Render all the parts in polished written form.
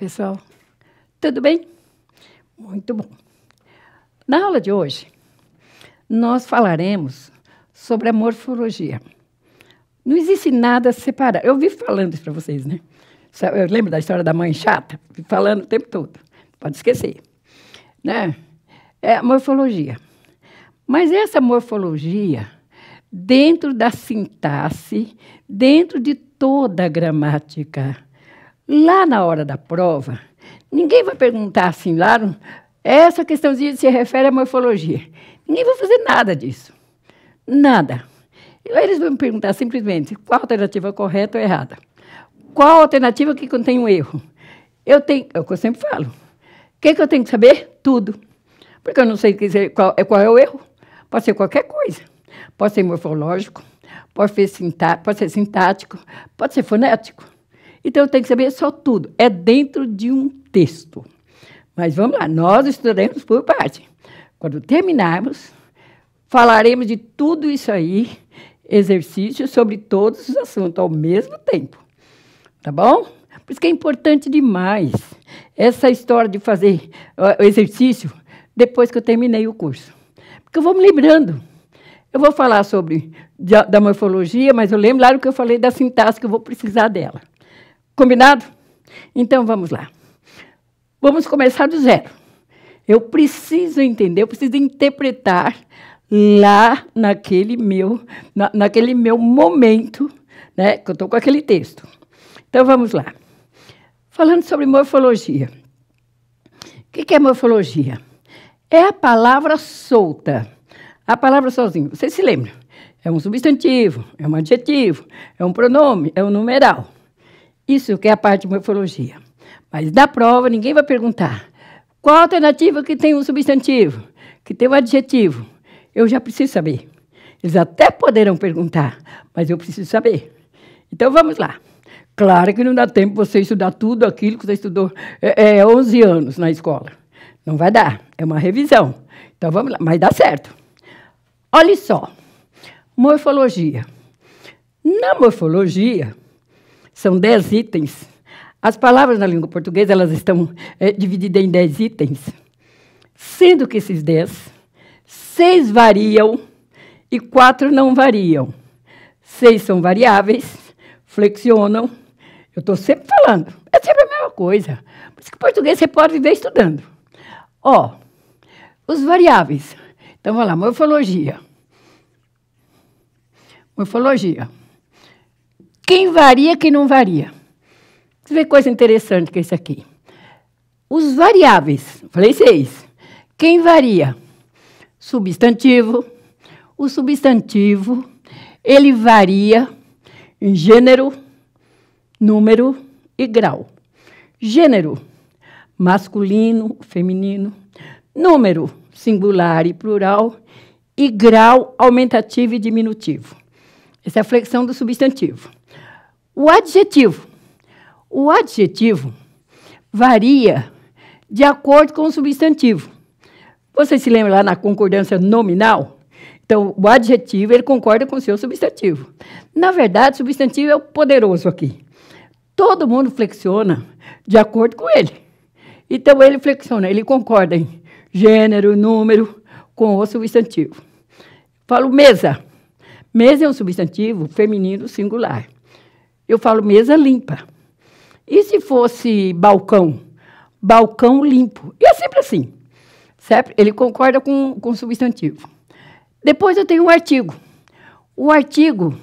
pessoal. Tudo bem? Muito bom. Na aula de hoje, nós falaremos sobre a morfologia. Não existe nada separado. Eu vivo falando isso para vocês, né? Eu lembro da história da mãe chata, falando o tempo todo. Pode esquecer. Né? É a morfologia. Mas essa morfologia, dentro da sintaxe, dentro de toda a gramática, lá na hora da prova, ninguém vai perguntar assim, lá, essa questãozinha se refere à morfologia. Ninguém vai fazer nada disso. Nada. Eles vão me perguntar simplesmente qual a alternativa correta ou errada. Qual a alternativa que contém um erro? É o que eu sempre falo. O que eu tenho que saber? Tudo. Porque eu não sei qual é o erro. Pode ser qualquer coisa. Pode ser morfológico, pode ser sintático, pode ser fonético. Então, eu tenho que saber só tudo. É dentro de um texto. Mas vamos lá, nós estudaremos por parte. Quando terminarmos, falaremos de tudo isso aí, exercícios sobre todos os assuntos ao mesmo tempo. Tá bom? Por isso que é importante demais essa história de fazer o exercício depois que eu terminei o curso. Porque eu vou me lembrando. Eu vou falar da morfologia, mas eu lembro lá do que eu falei da sintaxe, que eu vou precisar dela. Combinado? Então, vamos lá. Vamos começar do zero. Eu preciso entender, eu preciso interpretar lá naquele meu momento, né, que eu estou com aquele texto. Então, vamos lá. Falando sobre morfologia. O que é morfologia? É a palavra solta. A palavra sozinha. Vocês se lembram? É um substantivo, é um adjetivo, é um pronome, é um numeral. Isso que é a parte de morfologia. Mas da prova, ninguém vai perguntar qual a alternativa que tem um substantivo, que tem um adjetivo. Eu já preciso saber. Eles até poderão perguntar, mas eu preciso saber. Então, vamos lá. Claro que não dá tempo você estudar tudo aquilo que você estudou 11 anos na escola. Não vai dar. É uma revisão. Então, vamos lá. Mas dá certo. Olha só. Morfologia. Na morfologia, são 10 itens. As palavras na língua portuguesa elas estão divididas em 10 itens, sendo que esses 10, 6 variam e 4 não variam. 6 são variáveis, flexionam. Eu estou sempre falando. É sempre a mesma coisa. Por isso que português você pode viver estudando. Ó, os variáveis. Então, vamos lá, morfologia. Morfologia. Quem varia, quem não varia. Você vê coisa interessante que é isso aqui. Os variáveis, falei 6. Quem varia? Substantivo. O substantivo, ele varia em gênero, número e grau. Gênero, masculino, feminino. Número, singular e plural. E grau, aumentativo e diminutivo. Essa é a flexão do substantivo. O adjetivo. O adjetivo varia de acordo com o substantivo. Você se lembra lá na concordância nominal? Então, o adjetivo ele concorda com o seu substantivo. Na verdade, o substantivo é o poderoso aqui. Todo mundo flexiona de acordo com ele. Então, ele flexiona, ele concorda em gênero, número, com o substantivo. Falo mesa. Mesa é um substantivo feminino singular. Eu falo mesa limpa. E se fosse balcão? Balcão limpo. E é sempre assim. Certo? Ele concorda com o substantivo. Depois eu tenho um artigo. O artigo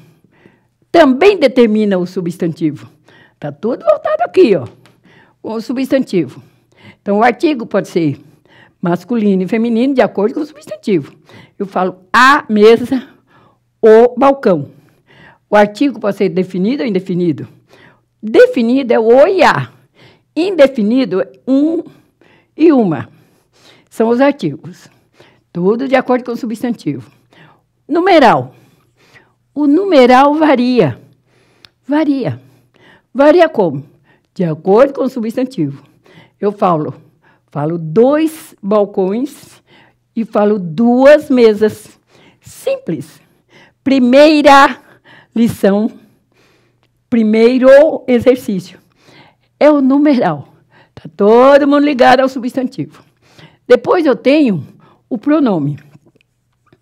também determina o substantivo. Está tudo voltado aqui, ó, com o substantivo. Então, o artigo pode ser masculino e feminino de acordo com o substantivo. Eu falo a mesa, o balcão. O artigo pode ser definido ou indefinido. Definido é o e a. Indefinido é um e uma. São os artigos. Tudo de acordo com o substantivo. Numeral. O numeral varia. Varia. Varia como? De acordo com o substantivo. Eu falo 2 balcões e falo 2 mesas. Simples. Primeira lição, primeiro exercício. É o numeral. Está todo mundo ligado ao substantivo. Depois eu tenho o pronome.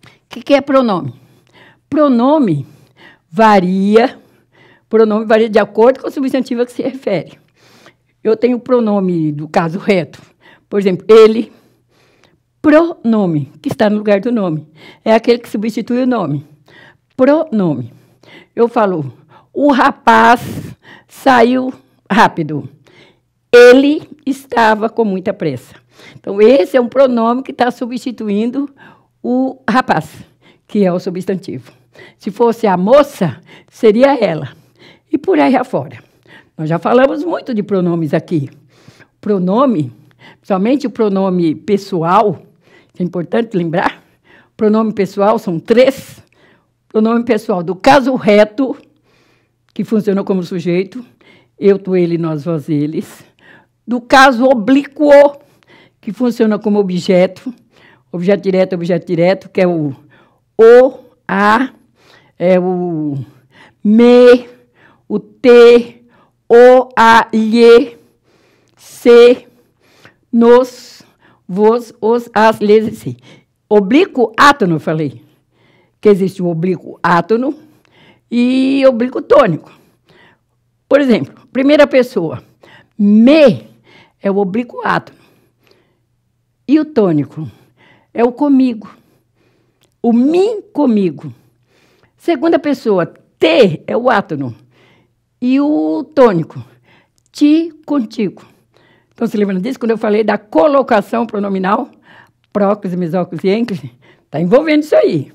O que é pronome? Pronome varia de acordo com o substantivo a que se refere. Eu tenho o pronome do caso reto. Por exemplo, ele. Pronome, que está no lugar do nome. É aquele que substitui o nome. Pronome. Eu falo, o rapaz saiu rápido. Ele estava com muita pressa. Então, esse é um pronome que está substituindo o rapaz, que é o substantivo. Se fosse a moça, seria ela. E por aí afora. Nós já falamos muito de pronomes aqui. Pronome, somente o pronome pessoal, é importante lembrar, pronome pessoal são 3. Pronome pessoal do caso reto, que funciona como sujeito, eu, tu, ele, nós, vós, eles. Do caso oblíquo, que funciona como objeto direto, que é o a, é o me, o te, o, a, lhe, se, nos, vos, os, as, lhes e si. Oblíquo átono, eu falei, que existe o oblíquo átono e oblíquo tônico. Por exemplo, primeira pessoa, me é o oblíquo átono. E o tônico é o comigo. O mim, comigo. Segunda pessoa, te é o átono. E o tônico, ti, contigo. Então, se lembra disso? Quando eu falei da colocação pronominal, próclise, mesóclise e ênclise, está envolvendo isso aí.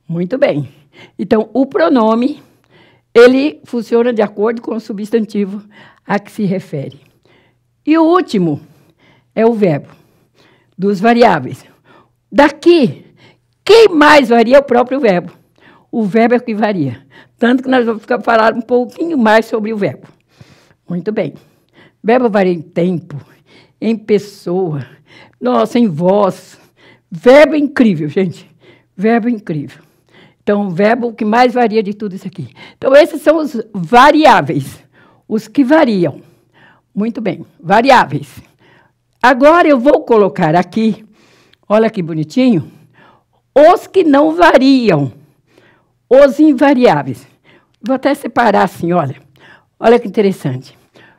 Muito bem. Então, o pronome, ele funciona de acordo com o substantivo a que se refere. E o último é o verbo, dos variáveis. Daqui, quem mais varia é o próprio verbo. O verbo é o que varia. Tanto que nós vamos falar um pouquinho mais sobre o verbo. Muito bem. Verbo varia em tempo, em pessoa, nossa, em voz. Verbo incrível, gente. Verbo incrível. Então, o verbo que mais varia de tudo isso aqui. Então, esses são os variáveis, os que variam. Muito bem, variáveis. Agora, eu vou colocar aqui, olha que bonitinho, os que não variam, os invariáveis. Vou até separar assim, olha. Olha que interessante.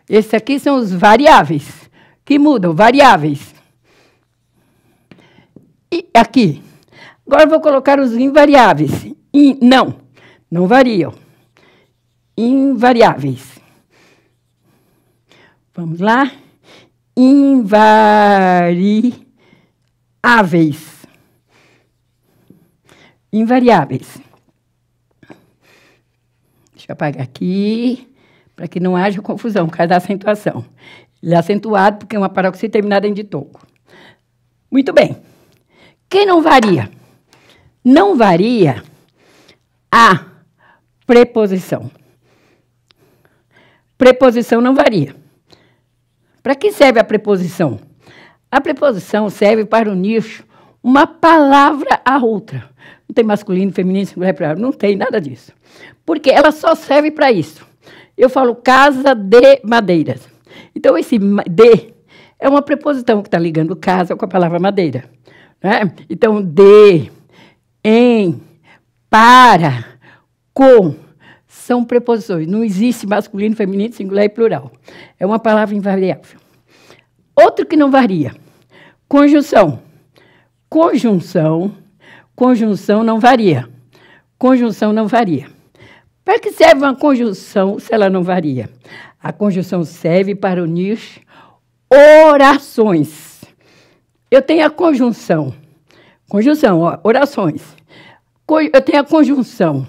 Esses aqui são os variáveis, que mudam, variáveis. E aqui. Agora eu vou colocar os invariáveis. Não variam. Invariáveis. Vamos lá. Invariáveis. Invariáveis. Deixa eu apagar aqui, para que não haja confusão, por causa da acentuação. Ele é acentuado porque é uma paroxítona terminada em ditoco. Muito bem. Quem não varia? Não varia a preposição. Preposição não varia. Para que serve a preposição? A preposição serve para unir uma palavra a outra. Não tem masculino, feminino, singular, plural. Não tem nada disso. Porque ela só serve para isso. Eu falo casa de madeiras. Então, esse de é uma preposição que está ligando casa com a palavra madeira. Né? Então, de, em, para, com, são preposições. Não existe masculino, feminino, singular e plural. É uma palavra invariável. Outro que não varia. Conjunção. Conjunção não varia. Conjunção não varia. Para que serve uma conjunção se ela não varia? A conjunção serve para unir orações. Eu tenho a conjunção. Conjunção, ó, orações. Eu tenho a conjunção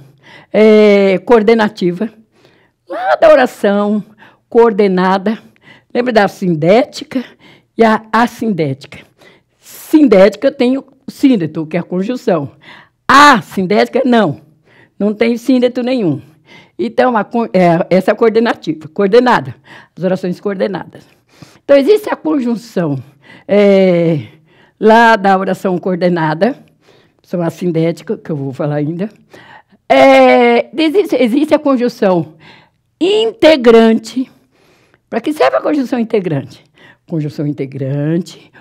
coordenativa. Lá da oração coordenada. Lembra da sindética e a assindética. Sindética eu tenho síndeto, que é a conjunção. A sindética, não tem síndeto nenhum. Então, essa é a coordenativa, coordenada, as orações coordenadas. Então, existe a conjunção lá da oração coordenada, são a sindética, que eu vou falar ainda. Existe a conjunção integrante. Para que serve a conjunção integrante? conjunção integrante,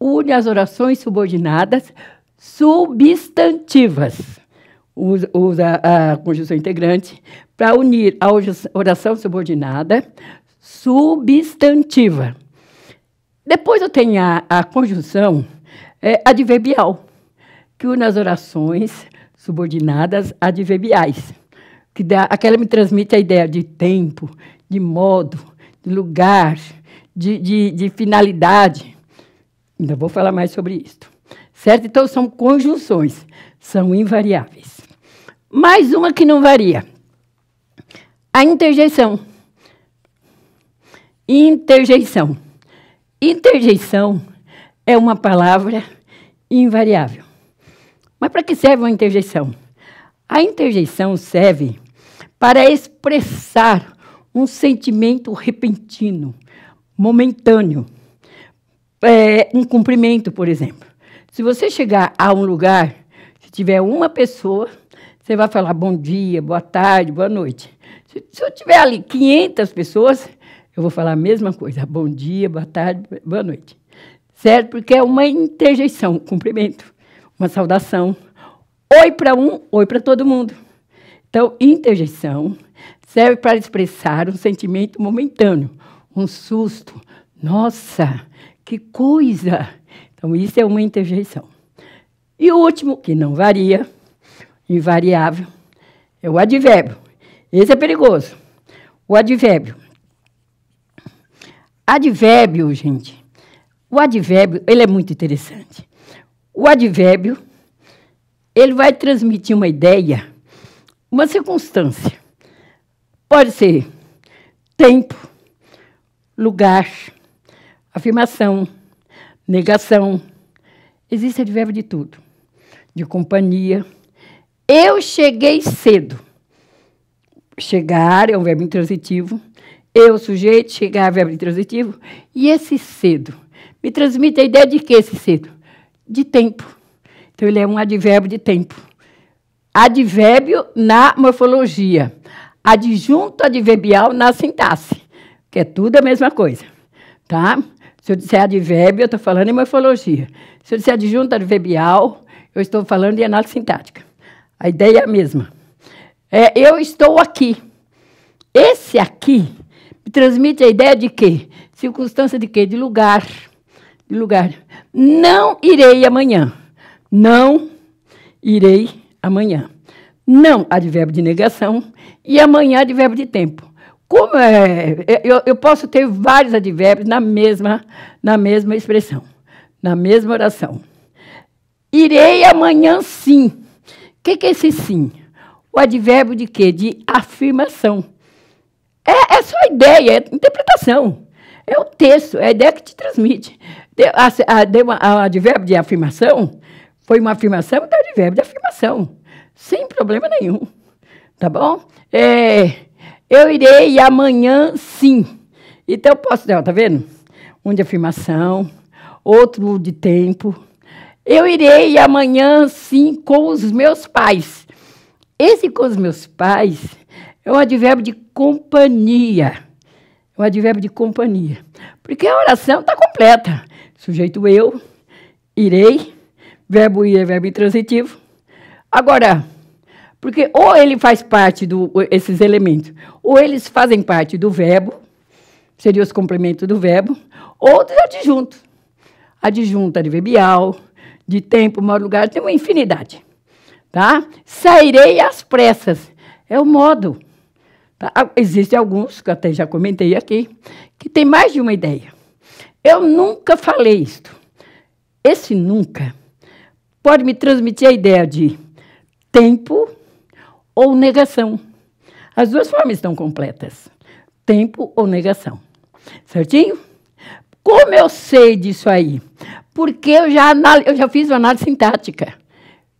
une as orações subordinadas substantivas. Usa a conjunção integrante para unir a oração subordinada substantiva. Depois eu tenho a conjunção adverbial, que une as orações subordinadas adverbiais, aquela me transmite a ideia de tempo, de modo, de lugar, de finalidade. Ainda vou falar mais sobre isso. Certo? Então, são conjunções, são invariáveis. Mais uma que não varia. A interjeição. Interjeição. Interjeição é uma palavra invariável. Mas para que serve uma interjeição? A interjeição serve para expressar um sentimento repentino, momentâneo. Um cumprimento, por exemplo. Se você chegar a um lugar, se tiver uma pessoa, você vai falar bom dia, boa tarde, boa noite. Se eu tiver ali 500 pessoas, eu vou falar a mesma coisa. Bom dia, boa tarde, boa noite. Certo? Porque é uma interjeição, um cumprimento, uma saudação. Oi para um, oi para todo mundo. Então, interjeição serve para expressar um sentimento momentâneo, um susto. Nossa, que coisa! Então, isso é uma interjeição. E o último, que não varia, invariável, é o advérbio. Esse é perigoso. O advérbio. Advérbio, gente. O advérbio, ele é muito interessante. O advérbio, ele vai transmitir uma ideia, uma circunstância. Pode ser tempo, lugar, afirmação, negação. Existe advérbio de tudo. De companhia. Eu cheguei cedo. Chegar é um verbo intransitivo. Eu, sujeito, chegar é verbo intransitivo. E esse cedo me transmite a ideia de que esse cedo? De tempo. Então, ele é um advérbio de tempo. Advérbio na morfologia. Adjunto adverbial na sintaxe. Que é tudo a mesma coisa. Tá? Se eu disser advérbio, eu estou falando em morfologia. Se eu disser adjunto adverbial, eu estou falando em análise sintática. A ideia é a mesma. Eu estou aqui. Esse aqui me transmite a ideia de quê? Circunstância de quê? De lugar. De lugar. Não irei amanhã. Não irei amanhã. Não, advérbio de negação. E amanhã, advérbio de tempo. Como eu posso ter vários advérbios na mesma expressão, na mesma oração. Irei amanhã, sim. O que é esse sim? O advérbio de quê? De afirmação. É só a ideia, é a interpretação. É o texto, é a ideia que te transmite. O advérbio de afirmação foi uma afirmação, então é advérbio de afirmação. Sem problema nenhum. Tá bom? Eu irei amanhã, sim. Então, eu posso dar, tá vendo? Um de afirmação, outro de tempo. Eu irei amanhã, sim, com os meus pais. Esse com os meus pais é um advérbio de companhia. É um advérbio de companhia. Porque a oração está completa. Sujeito eu, irei, verbo ir é verbo intransitivo. Agora, porque ou ele faz parte esses elementos, ou eles fazem parte do verbo, seria os complementos do verbo, ou dos adjuntos. Adjunto adverbial, de tempo, modo, lugar, tem uma infinidade. Tá? Sairei às pressas. É o modo. Tá? Existem alguns, que eu até já comentei aqui, que tem mais de uma ideia. Eu nunca falei isto. Esse nunca pode me transmitir a ideia de tempo ou negação. As duas formas estão completas. Tempo ou negação. Certinho? Como eu sei disso aí? Porque eu já fiz uma análise sintática.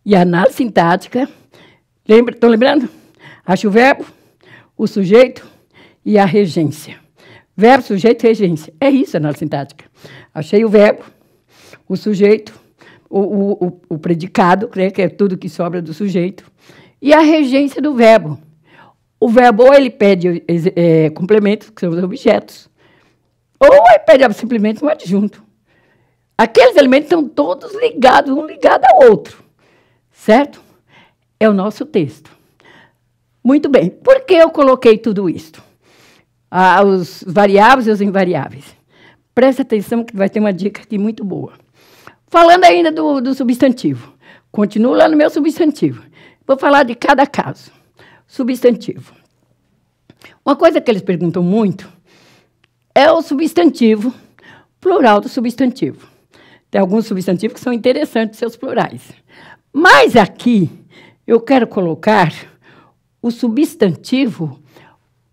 E a análise sintática, estão lembrando? Acho o verbo, o sujeito e a regência. Verbo, sujeito e regência. É isso a análise sintática. Achei o verbo, o sujeito, o predicado, que é tudo que sobra do sujeito, e a regência do verbo. O verbo, ou ele pede complementos, que são os objetos, Ou aí pede simplesmente um adjunto. Aqueles elementos estão todos ligados, um ligado ao outro. Certo? É o nosso texto. Muito bem. Por que eu coloquei tudo isso? Os variáveis e os invariáveis. Presta atenção que vai ter uma dica aqui muito boa. Falando ainda do substantivo. Continuo lá no meu substantivo. Vou falar de cada caso. Substantivo. Uma coisa que eles perguntam muito é o substantivo, plural do substantivo. Tem alguns substantivos que são interessantes, seus plurais. Mas aqui, eu quero colocar o substantivo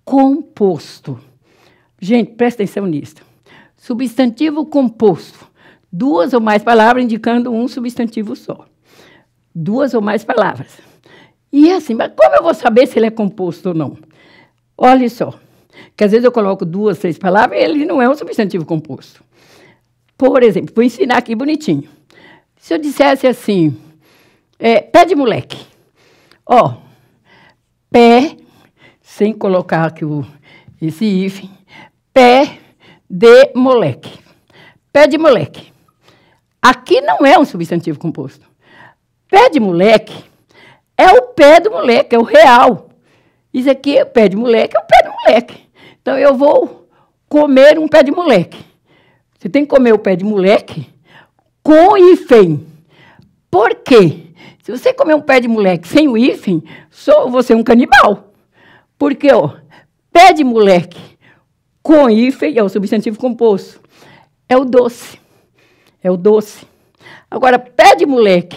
composto. Gente, presta atenção nisso. Substantivo composto. 2 ou mais palavras indicando um substantivo só. 2 ou mais palavras. E assim, mas como eu vou saber se ele é composto ou não? Olha só, que às vezes eu coloco 2, 3 palavras e ele não é um substantivo composto. Por exemplo, vou ensinar aqui bonitinho. Se eu dissesse assim, pé de moleque. Ó, pé, sem colocar aqui esse hífen, pé de moleque. Pé de moleque. Aqui não é um substantivo composto. Pé de moleque é o pé do moleque, é o real. Isso aqui é o pé de moleque, é o pé do moleque. Então, eu vou comer um pé de moleque. Você tem que comer o pé de moleque com hífen. Por quê? Se você comer um pé de moleque sem o hífen, você é um canibal. Porque, pé de moleque com hífen é o substantivo composto. É o doce. É o doce. Agora, pé de moleque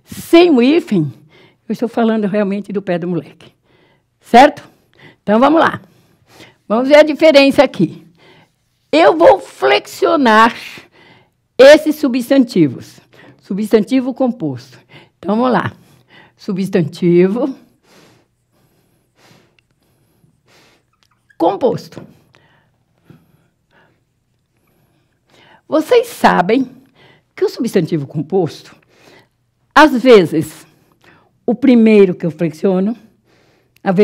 sem o hífen, eu estou falando realmente do pé do moleque. Certo? Então, vamos lá. Vamos ver a diferença aqui. Eu vou flexionar esses substantivos. Substantivo composto. Então, vamos lá. Substantivo composto. Vocês sabem que o substantivo composto, às vezes, o primeiro que eu flexiono, às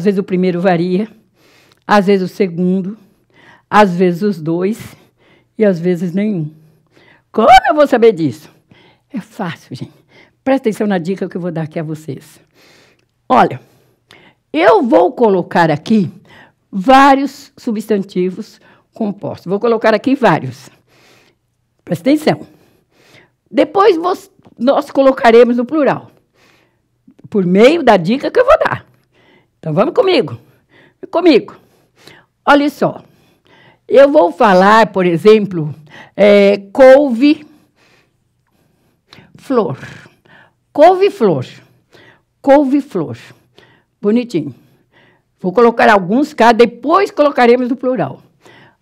vezes o primeiro varia, às vezes o segundo, às vezes os 2 e às vezes nenhum. Como eu vou saber disso? É fácil, gente. Presta atenção na dica que eu vou dar aqui a vocês. Olha, eu vou colocar aqui vários substantivos compostos. Vou colocar aqui vários. Presta atenção. Depois nós colocaremos no plural, por meio da dica que eu vou dar. Então, vamos comigo. Comigo. Olha só. Eu vou falar, por exemplo, couve-flor. Couve-flor. Couve-flor. Bonitinho. Vou colocar alguns cá, depois colocaremos no plural.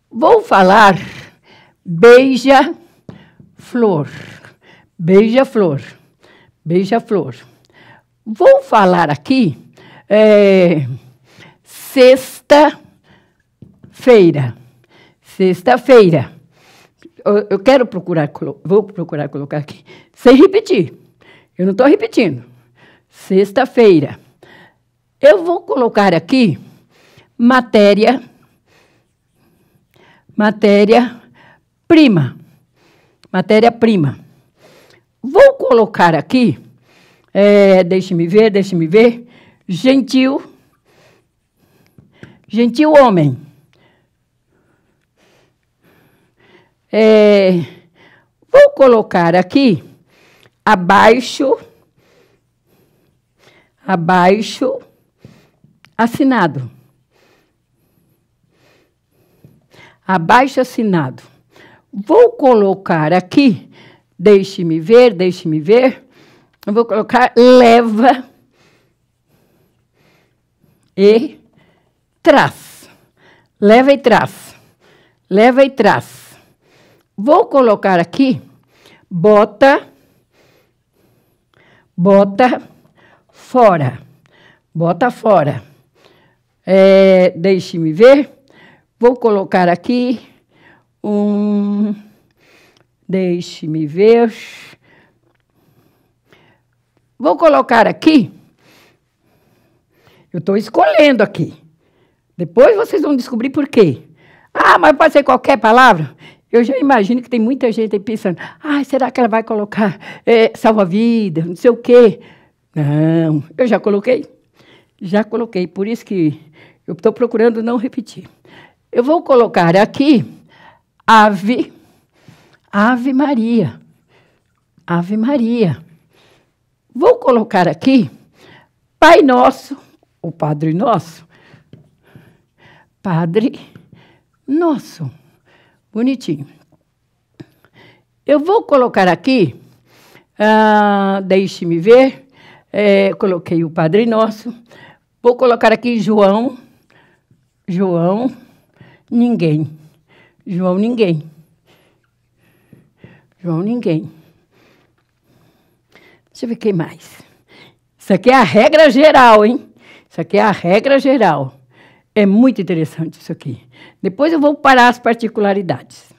Vou falar beija-flor. Beija-flor. Beija-flor. Vou falar aqui sexta-feira. Sexta-feira. Eu quero vou procurar colocar aqui, sem repetir. Eu não estou repetindo. Sexta-feira. Eu vou colocar aqui matéria-prima. Matéria-prima. Vou colocar aqui, deixe-me ver, gentil homem. Vou colocar aqui, abaixo, assinado. Abaixo assinado. Vou colocar aqui, deixe-me ver, eu vou colocar leva e traz. Leva e traz. Leva e traz. Vou colocar aqui, bota fora. Bota fora. Deixe-me ver. Vou colocar aqui deixe-me ver. Vou colocar aqui. Eu estou escolhendo aqui. Depois vocês vão descobrir por quê. Ah, mas pode ser qualquer palavra? Eu já imagino que tem muita gente aí pensando, será que ela vai colocar salva-vida, não sei o quê? Não, eu já coloquei. Já coloquei, por isso que eu estou procurando não repetir. Eu vou colocar aqui Ave Maria. Ave Maria. Vou colocar aqui Pai Nosso, o Padre Nosso. Padre Nosso. Bonitinho. Eu vou colocar aqui, deixe-me ver, coloquei o Padre Nosso. Vou colocar aqui João, ninguém. João, ninguém. João, ninguém. Deixa eu ver quem mais. Isso aqui é a regra geral, hein? Isso aqui é a regra geral. É muito interessante isso aqui. Depois eu vou parar as particularidades.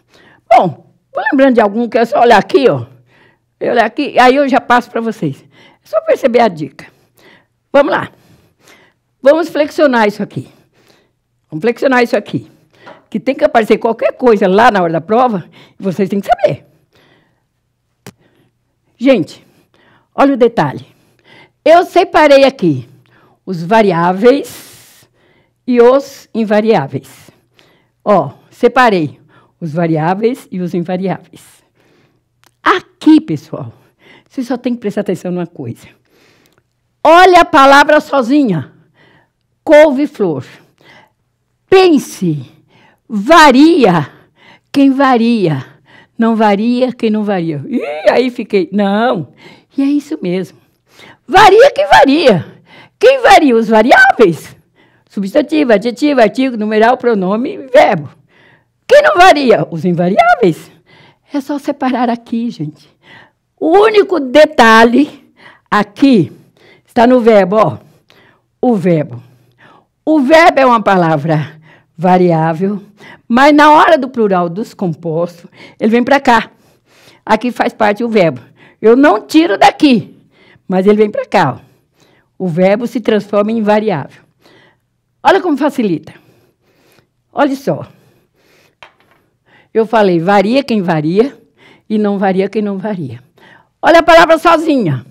Bom, vou lembrando de algum que é só olhar aqui, ó. Eu olhar aqui, aí eu já passo para vocês. É só perceber a dica. Vamos lá. Vamos flexionar isso aqui. Vamos flexionar isso aqui. Que tem que aparecer qualquer coisa lá na hora da prova, e vocês têm que saber. Gente, olha o detalhe. Eu separei aqui os variáveis e os invariáveis. Ó, separei os variáveis e os invariáveis. Aqui, pessoal, você só tem que prestar atenção numa coisa. Olha a palavra sozinha. Couve-flor. Pense. Varia quem varia. Não varia quem não varia. Ih, aí fiquei. Não. E é isso mesmo. Varia quem varia. Quem varia? Os variáveis. Substantivo, adjetivo, artigo, numeral, pronome e verbo. Quem não varia? Os invariáveis. É só separar aqui, gente. O único detalhe aqui está no verbo, ó. O verbo. O verbo é uma palavra variável, mas na hora do plural dos compostos, ele vem para cá. Aqui faz parte o verbo. Eu não tiro daqui, mas ele vem para cá, ó. O verbo se transforma em variável. Olha como facilita. Olha só. Eu falei, varia quem varia e não varia quem não varia. Olha a palavra sozinha.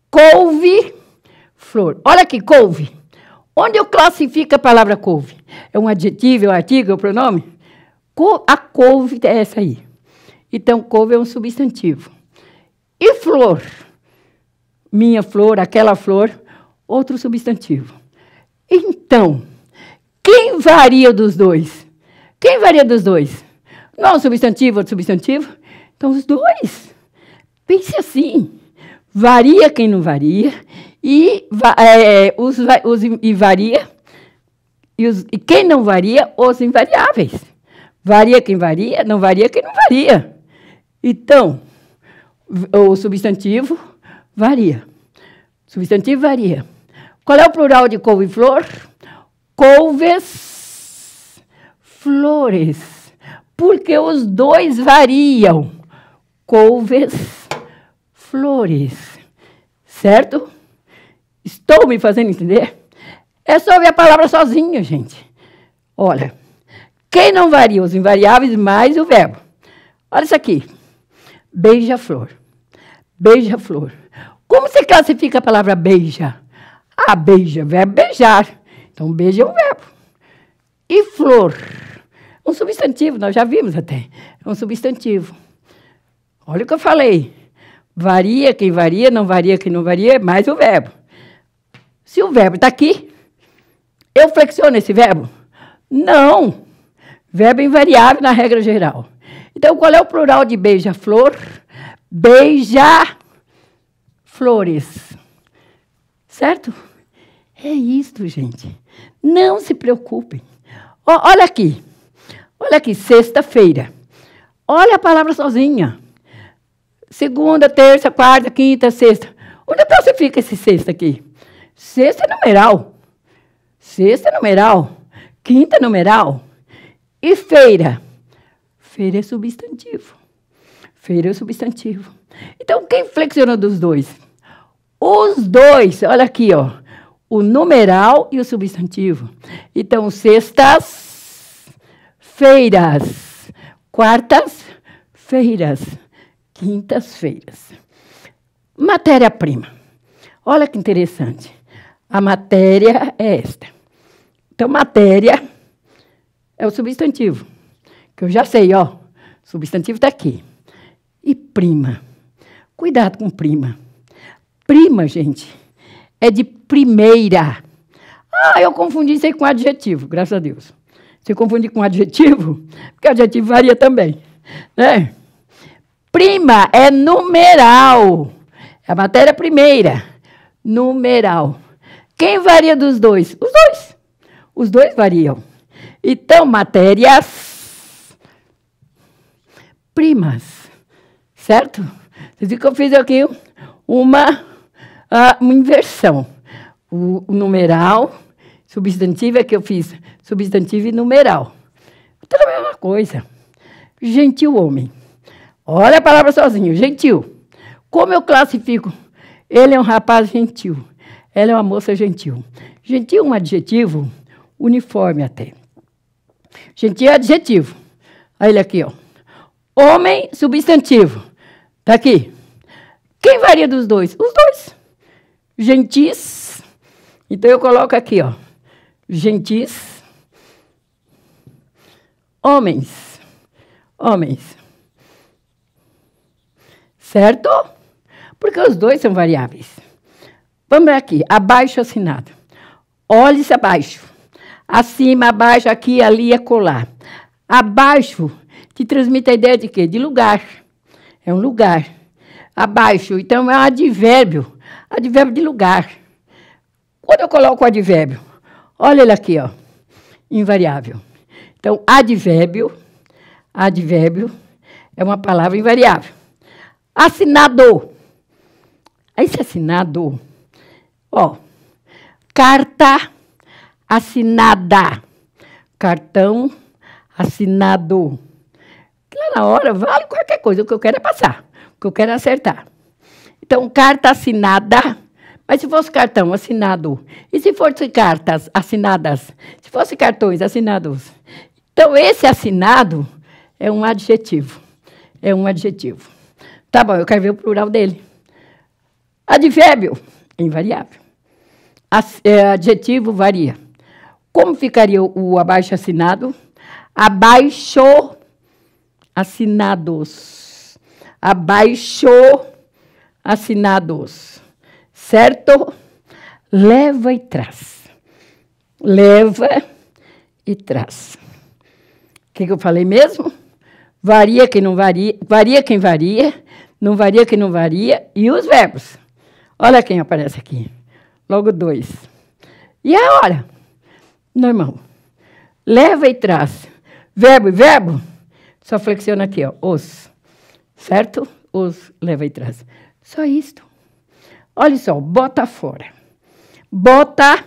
Couve-flor. Olha aqui, couve. Onde eu classifico a palavra couve? É um adjetivo, é um artigo, é um pronome? A couve é essa aí. Então, couve é um substantivo. E flor? Minha flor, aquela flor, outro substantivo. Então, quem varia dos dois? Quem varia dos dois? Não é um substantivo, outro substantivo? Então, os dois. Pense assim. Varia quem não varia e varia e quem não varia, os invariáveis. Varia quem varia, não varia quem não varia. Então, o substantivo varia. Substantivo varia. Qual é o plural de couve-flor? Couves, flores. Porque os dois variam. Couves, flores. Certo? Estou me fazendo entender? É só ver a palavra sozinha, gente. Olha, quem não varia? Os invariáveis mais o verbo. Olha isso aqui. Beija-flor. Beija-flor. Como você classifica a palavra beija? Beija, verbo beijar. Então, beija é um verbo. E flor? Um substantivo, nós já vimos até. É um substantivo. Olha o que eu falei. Varia quem varia, não varia quem não varia, mais o verbo. Se o verbo está aqui, eu flexiono esse verbo? Não. Verbo invariável na regra geral. Então, qual é o plural de beija-flor? Beija-flores. Certo? É isso, gente. Não se preocupem. Olha aqui. Olha aqui, sexta-feira. Olha a palavra sozinha. Segunda, terça, quarta, quinta, sexta. Onde você fica esse sexta aqui? Sexta é numeral. Sexta é numeral. Quinta é numeral. E feira? Feira é substantivo. Feira é substantivo. Então, quem flexiona dos dois? Os dois. Olha aqui, ó. O numeral e o substantivo. Então, sextas, feiras, quartas-feiras, quintas-feiras. Matéria-prima. Olha que interessante. A matéria é esta. Então, matéria é o substantivo, que eu já sei, ó. O substantivo está aqui. E prima. Cuidado com prima. Prima, gente, é de primeira. Ah, eu confundi isso aí com adjetivo, graças a Deus. Se eu confundir com adjetivo, porque adjetivo varia também, né? Prima é numeral. É a matéria primeira. Numeral. Quem varia dos dois? Os dois. Os dois variam. Então, matérias primas. Certo? Vocês viram que eu fiz aqui uma inversão. O numeral, substantivo é que eu fiz substantivo e numeral. Então, é a mesma coisa. Gentil homem. Olha a palavra sozinho, gentil. Como eu classifico? Ele é um rapaz gentil. Ela é uma moça gentil. Gentil é um adjetivo uniforme até. Gentil é adjetivo. Olha ele aqui, ó. Homem, substantivo. Está aqui. Quem varia dos dois? Os dois. Gentis. Então, eu coloco aqui, ó. Gentis. Homens. Homens. Certo? Porque os dois são variáveis. Vamos aqui. Abaixo assinado. Olhe-se abaixo. Acima, abaixo, aqui, ali, acolá. Abaixo te transmite a ideia de quê? De lugar. É um lugar. Abaixo, então, é um advérbio. Advérbio de lugar. Quando eu coloco o advérbio, olha ele aqui, ó. Invariável. Então, advérbio é uma palavra invariável. Assinado. Esse assinado, ó. Carta assinada. Cartão assinado. Lá na hora, vale qualquer coisa. O que eu quero é passar. O que eu quero é acertar. Então, carta assinada. Mas se fosse cartão assinado? E se fosse cartas assinadas? Se fosse cartões assinados? Então, esse assinado é um adjetivo. É um adjetivo. Tá bom, eu quero ver o plural dele. Advérbio, invariável. Adjetivo varia. Como ficaria o abaixo assinado? Abaixo assinados. Abaixo assinados. Certo? Leva e traz. Leva e traz. O que eu falei mesmo? Varia quem não varia. Varia quem varia. Não varia quem não varia. E os verbos. Olha quem aparece aqui. Logo 2. E a hora? Normal. Leva e traz. Verbo e verbo. Só flexiona aqui, ó. Os. Certo? Os leva e traz. Só isto. Olha só. Bota fora. Bota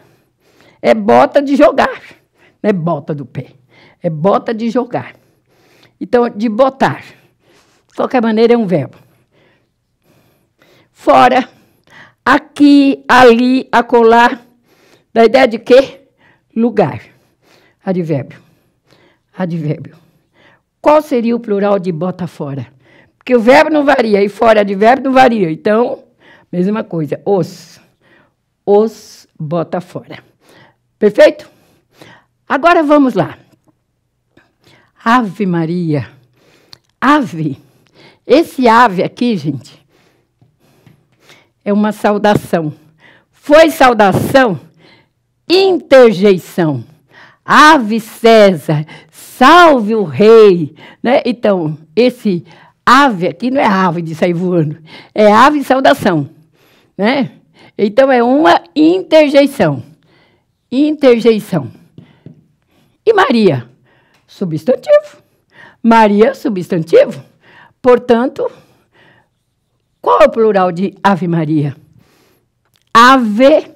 é bota de jogar. Não é bota do pé. É bota de jogar. Então, de botar. De qualquer maneira, é um verbo. Fora. Aqui, ali, acolá. Da ideia de quê? Lugar. Advérbio. Advérbio. Qual seria o plural de bota fora? Porque o verbo não varia, e fora advérbio não varia. Então, mesma coisa. Os bota fora. Perfeito? Agora vamos lá. Ave Maria. Ave. Esse ave aqui, gente, é uma saudação. Foi saudação, interjeição. Ave César, salve o rei. Né? Então, esse ave aqui não é ave de sair voando, é ave saudação. Né? Então, é uma interjeição. Interjeição. E Maria? Substantivo. Maria, substantivo. Portanto, qual é o plural de Ave Maria? Ave,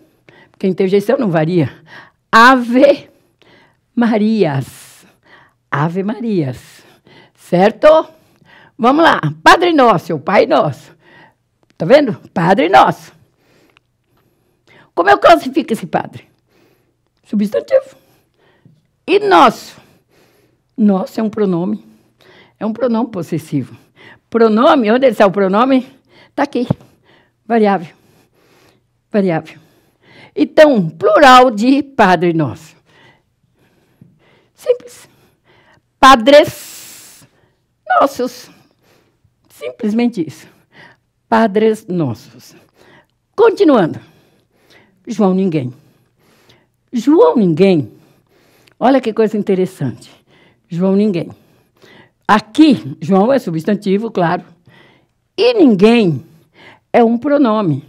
porque a interjeição não varia. Ave Marias. Ave Marias. Certo? Vamos lá. Padre Nosso, o Pai Nosso. Está vendo? Padre Nosso. Como eu classifico esse padre? Substantivo. E nosso? Nosso é um pronome. É um pronome possessivo. Pronome, onde está o pronome? Está aqui. Variável. Variável. Então, plural de Padre Nosso. Simples. Padres Nossos. Simplesmente isso. Padres Nossos. Continuando. João Ninguém. João Ninguém. Olha que coisa interessante. João Ninguém. Aqui, João é substantivo, claro. E ninguém é um pronome.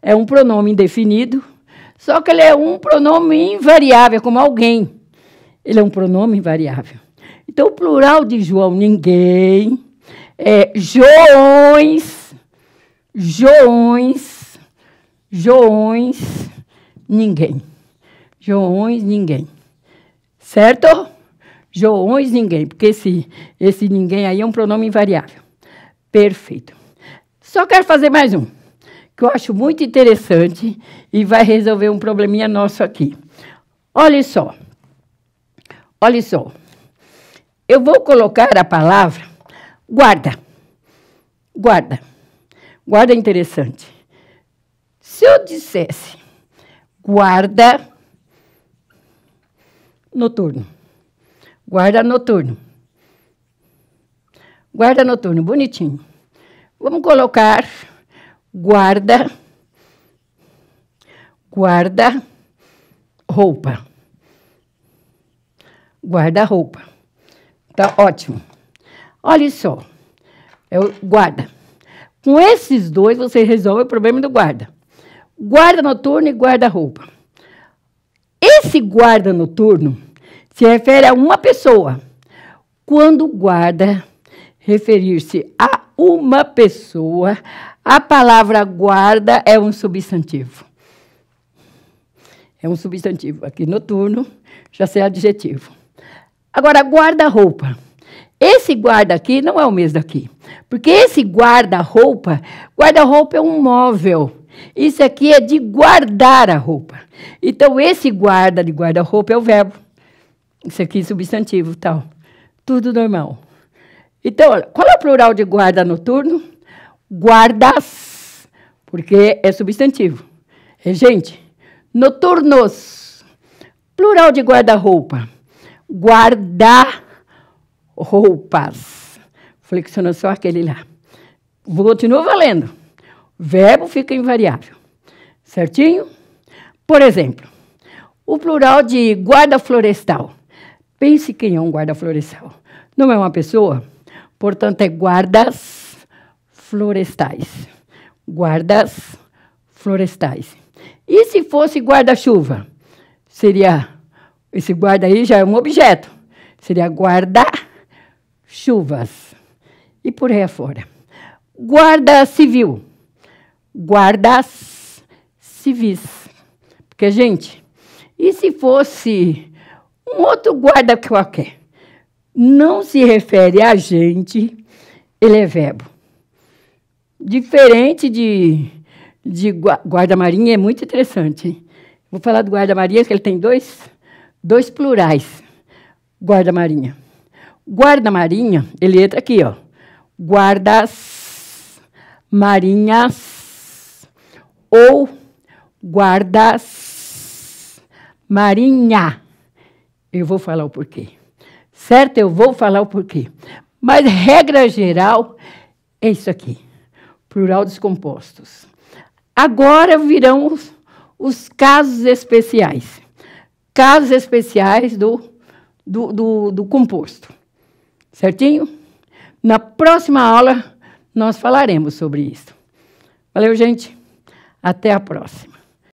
É um pronome indefinido, só que ele é um pronome invariável, como alguém. Ele é um pronome invariável. Então, o plural de João Ninguém é Joões, Joões, Joões, Ninguém. Joões, Ninguém. Certo? Joões, Ninguém, porque esse ninguém aí é um pronome invariável. Perfeito. Só quero fazer mais um, que eu acho muito interessante e vai resolver um probleminha nosso aqui. Olha só. Olha só. Eu vou colocar a palavra guarda. Guarda. Guarda é interessante. Se eu dissesse guarda noturno. Guarda noturno. Guarda noturno, bonitinho. Vamos colocar guarda roupa. Guarda-roupa. Tá ótimo. Olha só. É o guarda. Com esses dois, você resolve o problema do guarda. Guarda noturno e guarda-roupa. Esse guarda noturno se refere a uma pessoa. Quando guarda referir-se a uma pessoa, a palavra guarda é um substantivo. É um substantivo. Aqui, noturno, já sei adjetivo. Agora, guarda-roupa. Esse guarda aqui não é o mesmo daqui. Porque esse guarda-roupa é um móvel. Isso aqui é de guardar a roupa. Então, esse guarda de guarda-roupa é o verbo. Isso aqui é substantivo, tal. Tudo normal. Então, olha, qual é o plural de guarda noturno? Guardas, porque é substantivo. É gente. Noturnos. Plural de guarda-roupa. Guarda-roupas. Flexiona só aquele lá. Continua valendo. Verbo fica invariável. Certinho? Por exemplo, o plural de guarda florestal. Pense quem é um guarda florestal. Não é uma pessoa? Portanto, é guardas florestais. Guardas florestais. E se fosse guarda-chuva? Seria, esse guarda aí já é um objeto. Seria guarda-chuvas. E por aí afora. Guarda civil. Guardas civis. Porque, gente, e se fosse um outro guarda qualquer? Não se refere a gente, ele é verbo. Diferente de guarda-marinha, é muito interessante. Hein? Vou falar do guarda-marinha, que ele tem dois plurais. Guarda-marinha. Guarda-marinha, ele entra aqui, ó. Guardas marinhas ou guardas marinha. Eu vou falar o porquê. Certo? Eu vou falar o porquê. Mas, regra geral, é isso aqui. Plural dos compostos. Agora virão os casos especiais. Casos especiais do composto. Certinho? Na próxima aula, nós falaremos sobre isso. Valeu, gente. Até a próxima.